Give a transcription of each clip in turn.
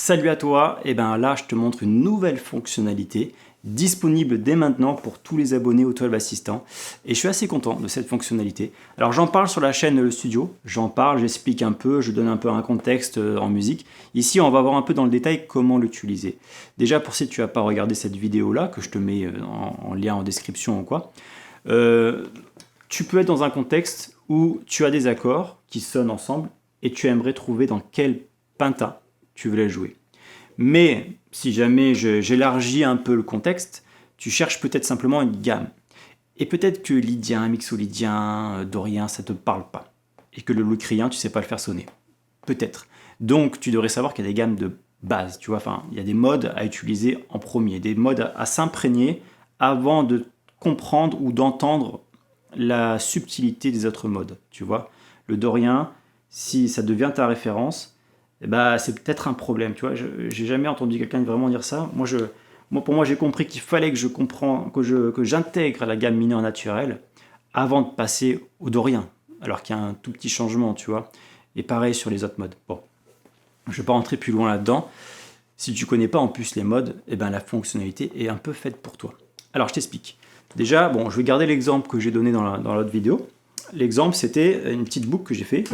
Salut à toi, et bien là je te montre une nouvelle fonctionnalité disponible dès maintenant pour tous les abonnés au 12 Assistant et je suis assez content de cette fonctionnalité. Alors j'en parle sur la chaîne Le Studio, j'en parle, j'explique un peu, je donne un peu un contexte en musique. Ici on va voir un peu dans le détail comment l'utiliser. Déjà pour si tu n'as pas regardé cette vidéo là, que je te mets en lien en description ou quoi, tu peux être dans un contexte où tu as des accords qui sonnent ensemble et tu aimerais trouver dans quel pentatone tu veux la jouer. Mais si jamais j'élargis un peu le contexte, tu cherches peut-être simplement une gamme. Et peut-être que lydien, mixolydien, dorien, ça ne te parle pas. Et que le locrien, tu ne sais pas le faire sonner. Peut-être. Donc tu devrais savoir qu'il y a des gammes de base. Tu vois, enfin, il y a des modes à utiliser en premier, des modes à s'imprégner avant de comprendre ou d'entendre la subtilité des autres modes. Tu vois, le dorien, si ça devient ta référence, eh ben, c'est peut-être un problème, tu vois. J'ai jamais entendu quelqu'un vraiment dire ça. Pour moi, j'ai compris qu'il fallait que j'intègre la gamme mineure naturelle avant de passer au dorien, alors qu'il y a un tout petit changement, tu vois. Et pareil sur les autres modes. Bon, je ne vais pas rentrer plus loin là-dedans. Si tu ne connais pas en plus les modes, eh ben, la fonctionnalité est un peu faite pour toi. Alors, je t'explique. Déjà, bon, je vais garder l'exemple que j'ai donné dans l'autre vidéo. L'exemple, c'était une petite boucle que j'ai fait.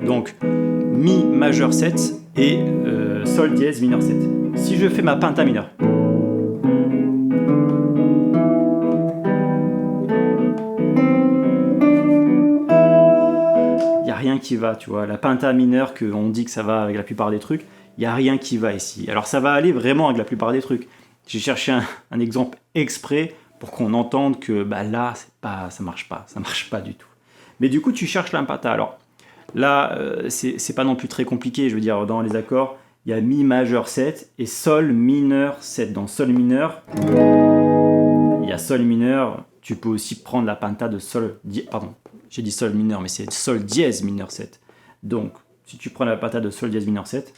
Donc, Mi majeur 7 et Sol dièse mineur 7. Si je fais ma penta mineure, il n'y a rien qui va, tu vois. La penta mineure, qu'on dit que ça va avec la plupart des trucs, il n'y a rien qui va ici. Alors ça va aller vraiment avec la plupart des trucs. J'ai cherché un exemple exprès pour qu'on entende que bah, là, ça marche pas du tout. Mais du coup, tu cherches l'impata. Alors, là, c'est pas non plus très compliqué, je veux dire, dans les accords, il y a Mi majeur 7 et Sol mineur 7. Dans Sol mineur, il y a Sol mineur, tu peux aussi prendre la penta de Sol, pardon, j'ai dit Sol mineur, mais c'est Sol dièse mineur 7. Donc, si tu prends la penta de Sol dièse mineur 7,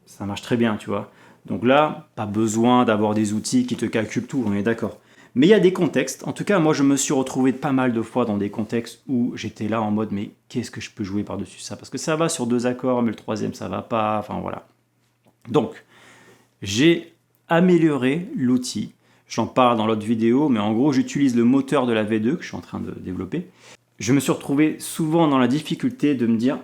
ça marche très bien, tu vois. Donc là, pas besoin d'avoir des outils qui te calculent tout, on est d'accord. Mais il y a des contextes, en tout cas moi je me suis retrouvé pas mal de fois dans des contextes où j'étais là en mode mais qu'est-ce que je peux jouer par-dessus ça? Parce que ça va sur 2 accords, mais le troisième ça va pas, enfin voilà. Donc, j'ai amélioré l'outil, j'en parle dans l'autre vidéo, mais en gros j'utilise le moteur de la V2 que je suis en train de développer. Je me suis retrouvé souvent dans la difficulté de me dire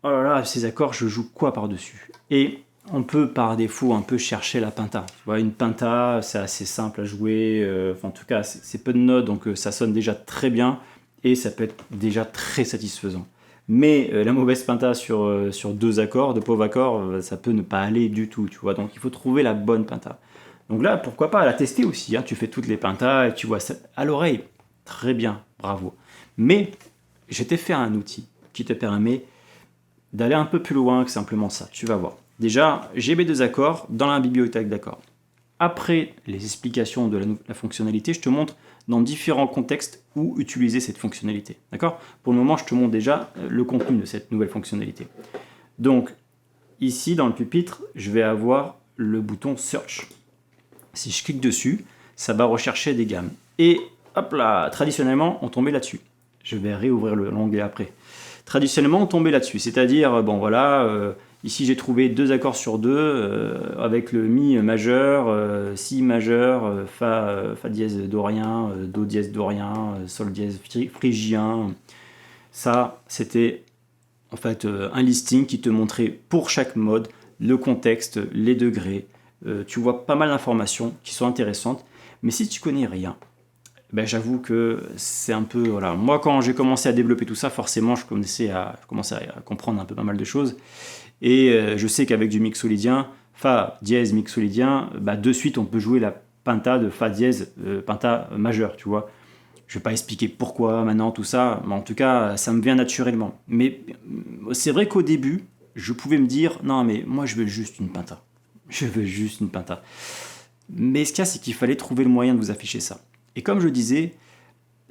oh là là, ces accords, je joue quoi par-dessus? Et on peut par défaut un peu chercher la penta. Tu vois, une penta, c'est assez simple à jouer. En tout cas, c'est peu de notes, donc ça sonne déjà très bien et ça peut être déjà très satisfaisant. Mais la mauvaise penta sur 2 accords, de pauvres accords, ça peut ne pas aller du tout. Tu vois, donc il faut trouver la bonne penta. Donc là, pourquoi pas la tester aussi. Hein. Tu fais toutes les pentas et tu vois ça à l'oreille. Très bien, bravo. Mais je t'ai fait un outil qui te permet d'aller un peu plus loin que simplement ça, tu vas voir. Déjà, j'ai mes 2 accords dans la bibliothèque d'accords. Après les explications de la fonctionnalité, je te montre dans différents contextes où utiliser cette fonctionnalité. D'accord? Pour le moment, je te montre déjà le contenu de cette nouvelle fonctionnalité. Donc, ici, dans le pupitre, je vais avoir le bouton Search. Si je clique dessus, ça va rechercher des gammes. Et hop là, traditionnellement, on tombait là-dessus. Je vais réouvrir l'onglet après. Traditionnellement, on tombait là-dessus. C'est-à-dire, bon voilà, ici j'ai trouvé 2 accords sur 2 avec le Mi majeur, Si majeur, Fa dièse dorien, Do dièse dorien, Sol dièse phrygien. Ça, c'était en fait un listing qui te montrait pour chaque mode le contexte, les degrés. Tu vois pas mal d'informations qui sont intéressantes. Mais si tu connais rien, ben, j'avoue que c'est un peu... Voilà. Moi, quand j'ai commencé à développer tout ça, forcément, je commençais à comprendre un peu pas mal de choses. Et je sais qu'avec du mixolydien, Fa dièse mixolydien, bah, de suite, on peut jouer la penta de Fa dièse, penta majeur, tu vois. Je ne vais pas expliquer pourquoi maintenant, tout ça, mais en tout cas, ça me vient naturellement. Mais c'est vrai qu'au début, je pouvais me dire, non, mais moi, je veux juste une penta. Je veux juste une penta. Mais ce qu'il y a, c'est qu'il fallait trouver le moyen de vous afficher ça. Et comme je disais,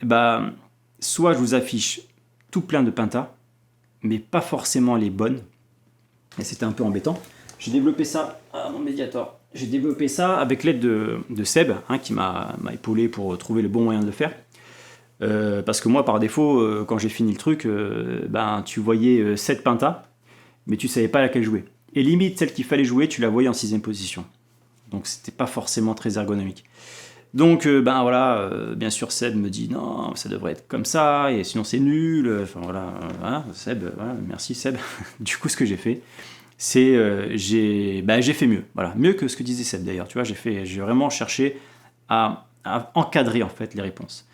bah, soit je vous affiche tout plein de pentas, mais pas forcément les bonnes. Et c'était un peu embêtant. J'ai développé ça à mon Mediator. J'ai développé ça avec l'aide de Seb, hein, qui m'a épaulé pour trouver le bon moyen de le faire. Parce que moi, par défaut, quand j'ai fini le truc, tu voyais 7 pentas, mais tu savais pas laquelle jouer. Et limite, celle qu'il fallait jouer, tu la voyais en 6ème position. Donc c'était pas forcément très ergonomique. Donc bien sûr Seb me dit non, ça devrait être comme ça, et sinon c'est nul. Enfin voilà, Seb, voilà, merci Seb. Du coup, ce que j'ai fait, c'est j'ai fait mieux. Voilà, mieux que ce que disait Seb d'ailleurs. Tu vois, j'ai vraiment cherché à encadrer en fait les réponses.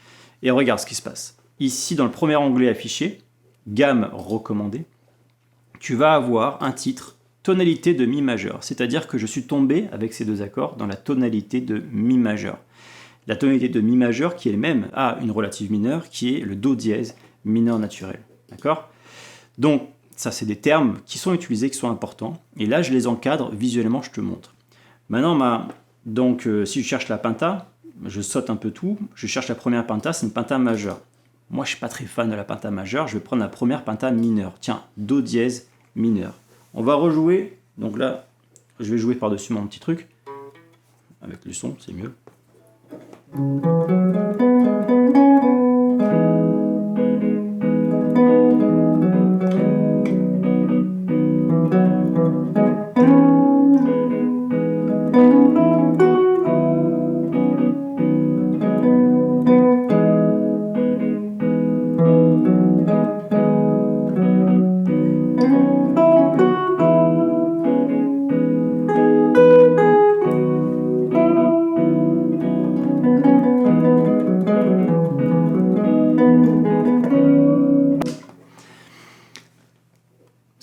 Et regarde ce qui se passe. Ici, dans le premier onglet affiché, gamme recommandée, tu vas avoir un titre, tonalité de mi majeur. C'est-à-dire que je suis tombé avec ces deux accords dans la tonalité de mi majeur. La tonalité de mi majeur qui elle-même a une relative mineure qui est le do dièse mineur naturel. D'accord ? Donc, ça, c'est des termes qui sont utilisés, qui sont importants. Et là, je les encadre visuellement, je te montre. Maintenant, si je cherche la penta, je saute un peu tout, je cherche la première penta, c'est une penta majeure. Moi, je ne suis pas très fan de la penta majeure, je vais prendre la première penta mineure. Tiens, do dièse mineur. On va rejouer, donc là, je vais jouer par-dessus mon petit truc. Avec le son, c'est mieux.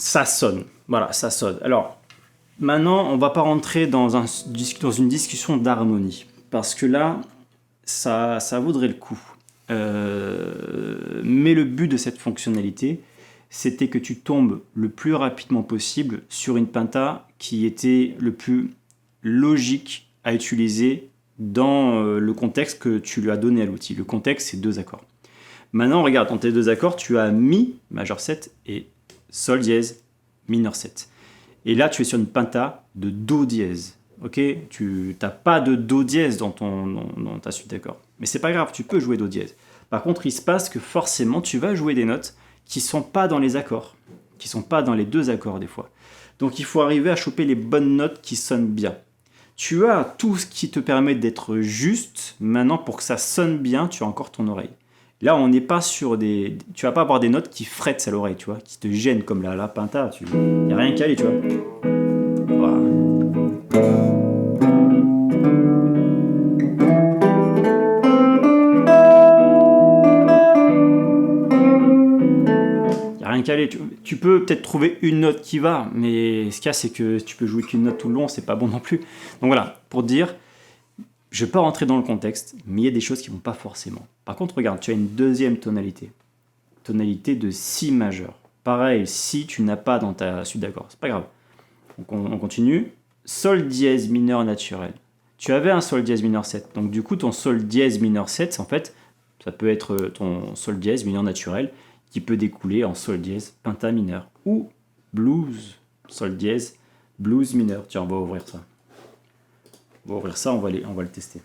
Ça sonne, voilà, ça sonne. Alors, maintenant, on ne va pas rentrer dans une discussion d'harmonie, parce que là, ça vaudrait le coup. Mais le but de cette fonctionnalité, c'était que tu tombes le plus rapidement possible sur une penta qui était le plus logique à utiliser dans le contexte que tu lui as donné à l'outil. Le contexte, c'est 2 accords. Maintenant, regarde, dans tes 2 accords, tu as Mi majeur 7 et Sol dièse mineur 7. Et là, tu es sur une penta de Do dièse. Ok, tu n'as pas de Do dièse dans ta suite d'accords. Mais c'est pas grave, tu peux jouer Do dièse. Par contre, il se passe que forcément, tu vas jouer des notes qui ne sont pas dans les accords, qui ne sont pas dans les 2 accords des fois. Donc il faut arriver à choper les bonnes notes qui sonnent bien. Tu as tout ce qui te permet d'être juste. Maintenant, pour que ça sonne bien, tu as encore ton oreille. Là, on n'est pas sur des... Tu vas pas avoir des notes qui frettent à l'oreille, tu vois, qui te gênent comme la penta. Il n'y a rien qu'à aller, tu vois. Voilà. Il n'y a rien qu'à aller. Tu peux peut-être trouver une note qui va, mais ce qu'il y a, c'est que tu peux jouer qu'une note tout le long, c'est pas bon non plus. Donc voilà, pour dire... Je ne vais pas rentrer dans le contexte, mais il y a des choses qui ne vont pas forcément. Par contre, regarde, tu as une deuxième tonalité. Tonalité de Si majeur. Pareil, Si tu n'as pas dans ta suite d'accords, c'est pas grave. Donc on continue. Sol dièse mineur naturel. Tu avais un Sol dièse mineur 7. Donc du coup, ton Sol dièse mineur 7, en fait, ça peut être ton Sol dièse mineur naturel qui peut découler en Sol dièse penta mineur. Ou blues, Sol dièse, blues mineur. Tiens, on va ouvrir ça. On va ouvrir ça, on va le tester.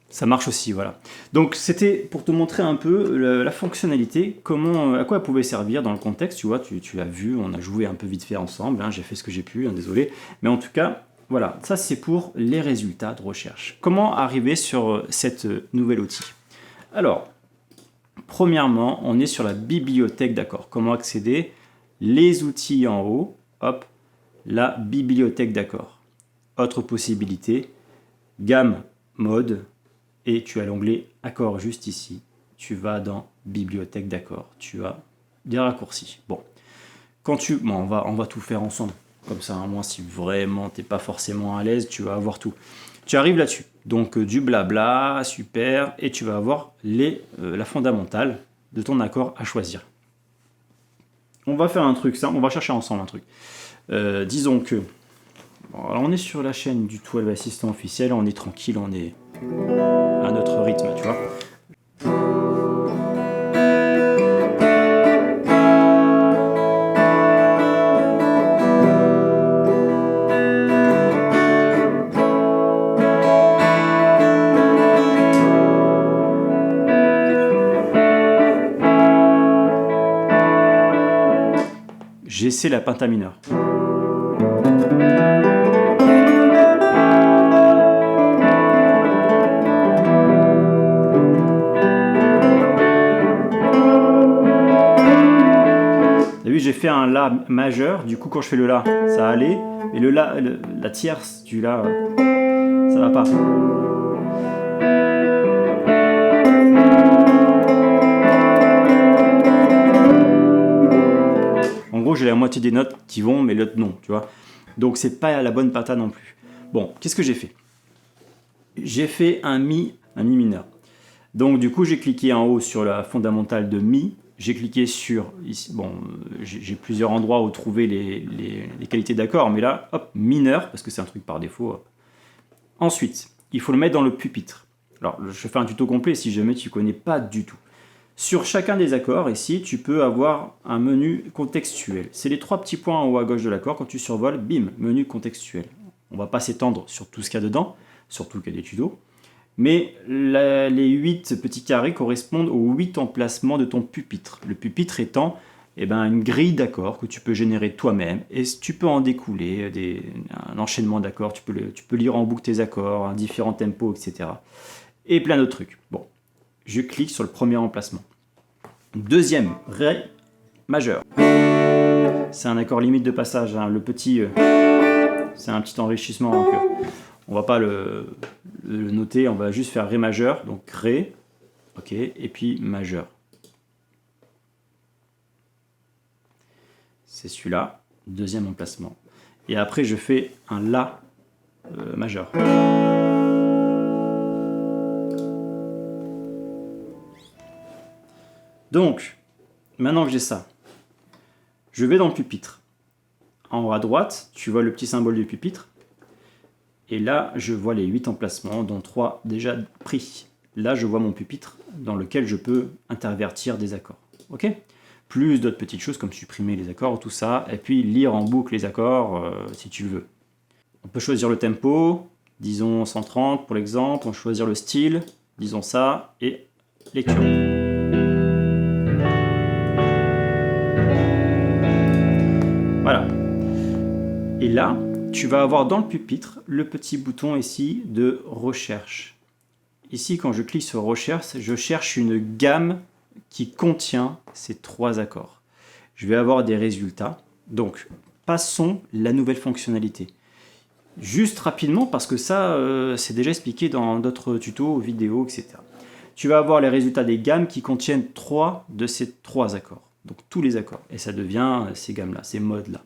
Ça marche aussi, voilà. Donc c'était pour te montrer un peu la fonctionnalité, à quoi elle pouvait servir dans le contexte, tu vois, tu l'as vu, on a joué un peu vite fait ensemble, hein, j'ai fait ce que j'ai pu, hein, désolé. Mais en tout cas, voilà, ça c'est pour les résultats de recherche. Comment arriver sur cette nouvelle outil? Alors, premièrement, on est sur la bibliothèque d'accords. Comment accéder? Les outils en haut, hop, la bibliothèque d'accords. Autre possibilité, gamme, mode, et tu as l'onglet accords juste ici. Tu vas dans bibliothèque d'accords. Tu as des raccourcis. Bon, on va tout faire ensemble. Comme ça, moi, si vraiment tu n'es pas forcément à l'aise, tu vas avoir tout. Tu arrives là-dessus. Donc, du blabla, super. Et tu vas avoir la fondamentale de ton accord à choisir. On va faire un truc simple. On va chercher ensemble un truc. Disons que... Bon, alors on est sur la chaîne du 12 Assistant officiel. On est tranquille. On est à notre rythme, tu vois. J'essaie la pentamineure. T'as vu, j'ai fait un La majeur, du coup quand je fais le La, ça allait, mais le La, la tierce du La, ça va pas. En gros, j'ai la moitié des notes qui vont, mais l'autre non, tu vois. Donc c'est pas la bonne pata non plus. Bon, qu'est-ce que j'ai fait? J'ai fait un Mi mineur. Donc du coup, j'ai cliqué en haut sur la fondamentale de Mi. J'ai cliqué sur, ici, bon, j'ai plusieurs endroits où trouver les qualités d'accord, mais là, hop, mineur, parce que c'est un truc par défaut. Hop. Ensuite, il faut le mettre dans le pupitre. Alors, je fais un tuto complet si jamais tu ne connais pas du tout. Sur chacun des accords, ici, tu peux avoir un menu contextuel. C'est les 3 petits points en haut à gauche de l'accord. Quand tu survoles, bim, menu contextuel. On ne va pas s'étendre sur tout ce qu'il y a dedans, surtout qu'il y a des tutos. Mais les 8 petits carrés correspondent aux 8 emplacements de ton pupitre. Le pupitre étant une grille d'accords que tu peux générer toi-même. Et tu peux en découler un enchaînement d'accords. Tu peux lire en boucle tes accords, différents tempos, etc. Et plein d'autres trucs. Bon, je clique sur le premier emplacement. Deuxième, Ré majeur. C'est un accord limite de passage. Hein. Le petit, c'est un petit enrichissement. Donc, on va pas le noter, on va juste faire Ré majeur. Donc Ré, ok, et puis majeur. C'est celui-là, deuxième emplacement. Et après, je fais un La majeur. Donc, maintenant que j'ai ça, je vais dans le pupitre. En haut à droite, tu vois le petit symbole du pupitre. Et là, je vois les 8 emplacements, dont 3 déjà pris. Là, je vois mon pupitre dans lequel je peux intervertir des accords. Ok ? Plus d'autres petites choses comme supprimer les accords, tout ça. Et puis lire en boucle les accords si tu le veux. On peut choisir le tempo, disons 130 pour l'exemple. On peut choisir le style, disons ça. Et lecture. Voilà. Et là, tu vas avoir dans le pupitre le petit bouton ici de recherche. Ici, quand je clique sur recherche, je cherche une gamme qui contient ces 3 accords. Je vais avoir des résultats. Donc, passons la nouvelle fonctionnalité. Juste rapidement, parce que ça, c'est déjà expliqué dans d'autres tutos, vidéos, etc. Tu vas avoir les résultats des gammes qui contiennent 3 de ces 3 accords. Donc, tous les accords. Et ça devient ces gammes-là, ces modes-là.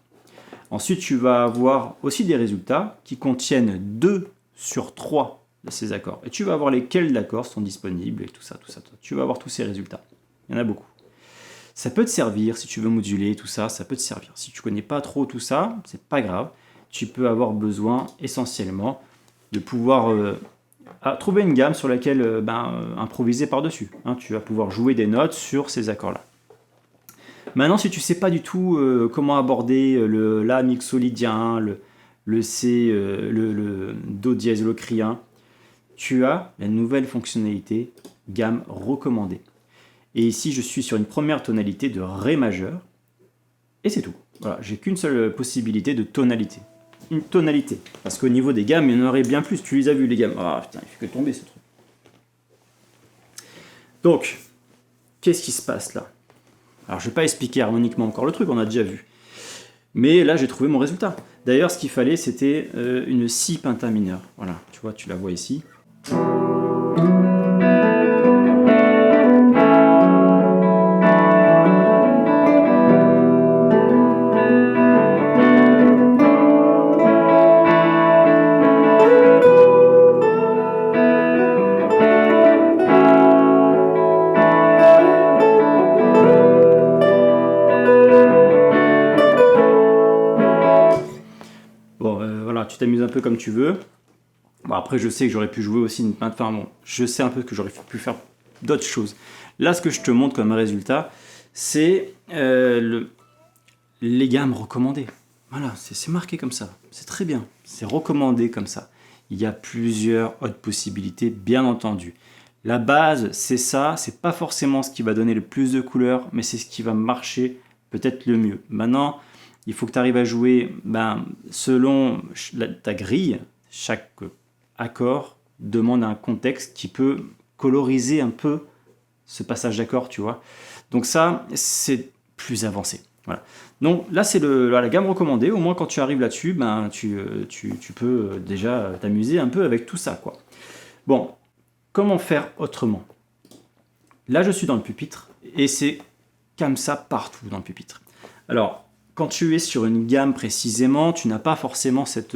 Ensuite, tu vas avoir aussi des résultats qui contiennent 2 sur 3 de ces accords. Et tu vas voir lesquels d'accords sont disponibles et tout ça. Tu vas avoir tous ces résultats. Il y en a beaucoup. Ça peut te servir si tu veux moduler tout ça, ça peut te servir. Si tu ne connais pas trop tout ça, c'est pas grave. Tu peux avoir besoin essentiellement de pouvoir trouver une gamme sur laquelle improviser par-dessus. Hein, tu vas pouvoir jouer des notes sur ces accords-là. Maintenant, si tu ne sais pas du tout comment aborder le La mixolydien, le C, le Do dièse locrien, tu as la nouvelle fonctionnalité gamme recommandée. Et ici, je suis sur une première tonalité de Ré majeur. Et c'est tout. Voilà, j'ai qu'une seule possibilité de tonalité. Une tonalité. Parce qu'au niveau des gammes, il y en aurait bien plus. Tu les as vues, les gammes. Ah putain, il fait que tomber ce truc. Donc, qu'est-ce qui se passe là? Alors, je ne vais pas expliquer harmoniquement encore le truc, on a déjà vu. Mais là, j'ai trouvé mon résultat. D'ailleurs, ce qu'il fallait, c'était une si pentamineure. Voilà, tu vois, tu la vois ici. Bon, voilà, tu t'amuses un peu comme tu veux. Bon, après, je sais que j'aurais pu jouer aussi une pinte. Enfin, bon, je sais un peu que j'aurais pu faire d'autres choses. Là, ce que je te montre comme résultat, c'est les gammes recommandées. Voilà, c'est marqué comme ça. C'est très bien. C'est recommandé comme ça. Il y a plusieurs autres possibilités, bien entendu. La base, c'est ça. C'est pas forcément ce qui va donner le plus de couleurs, mais c'est ce qui va marcher peut-être le mieux. Maintenant, il faut que tu arrives à jouer selon ta grille. Chaque accord demande un contexte qui peut coloriser un peu ce passage d'accord, tu vois. Donc ça, c'est plus avancé. Voilà. Donc là, c'est la gamme recommandée. Au moins, quand tu arrives là-dessus, tu peux déjà t'amuser un peu avec tout ça, quoi. Bon, comment faire autrement? Là, je suis dans le pupitre et c'est comme ça partout dans le pupitre. Alors, quand tu es sur une gamme précisément, tu n'as pas forcément cet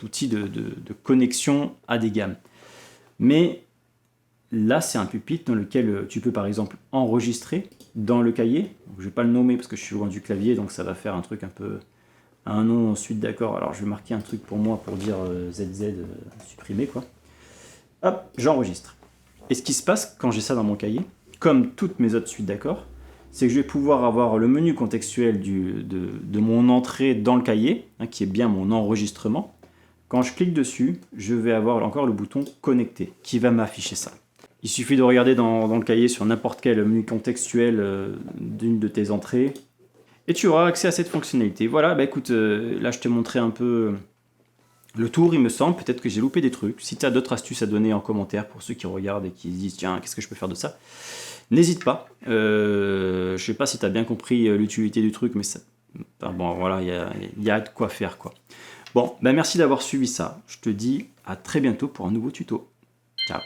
outil de connexion à des gammes. Mais là, c'est un pupitre dans lequel tu peux par exemple enregistrer dans le cahier. Donc, je ne vais pas le nommer parce que je suis loin du clavier, donc ça va faire un truc un peu... un nom ensuite, d'accord. Alors, je vais marquer un truc pour moi pour dire ZZ supprimé, quoi. Hop, j'enregistre. Et ce qui se passe quand j'ai ça dans mon cahier, comme toutes mes autres suites d'accords, c'est que je vais pouvoir avoir le menu contextuel de mon entrée dans le cahier, qui est bien mon enregistrement. Quand je clique dessus, je vais avoir encore le bouton connecter qui va m'afficher ça. Il suffit de regarder dans le cahier sur n'importe quel menu contextuel d'une de tes entrées et tu auras accès à cette fonctionnalité. Voilà, bah écoute, là je t'ai montré un peu le tour, il me semble. Peut-être que j'ai loupé des trucs. Si tu as d'autres astuces à donner en commentaire pour ceux qui regardent et qui se disent tiens, qu'est-ce que je peux faire de ça, n'hésite pas. Je sais pas si tu as bien compris l'utilité du truc, mais ça, bon, voilà, il y a de quoi faire, quoi. Bon, bah merci d'avoir suivi ça. Je te dis à très bientôt pour un nouveau tuto. Ciao.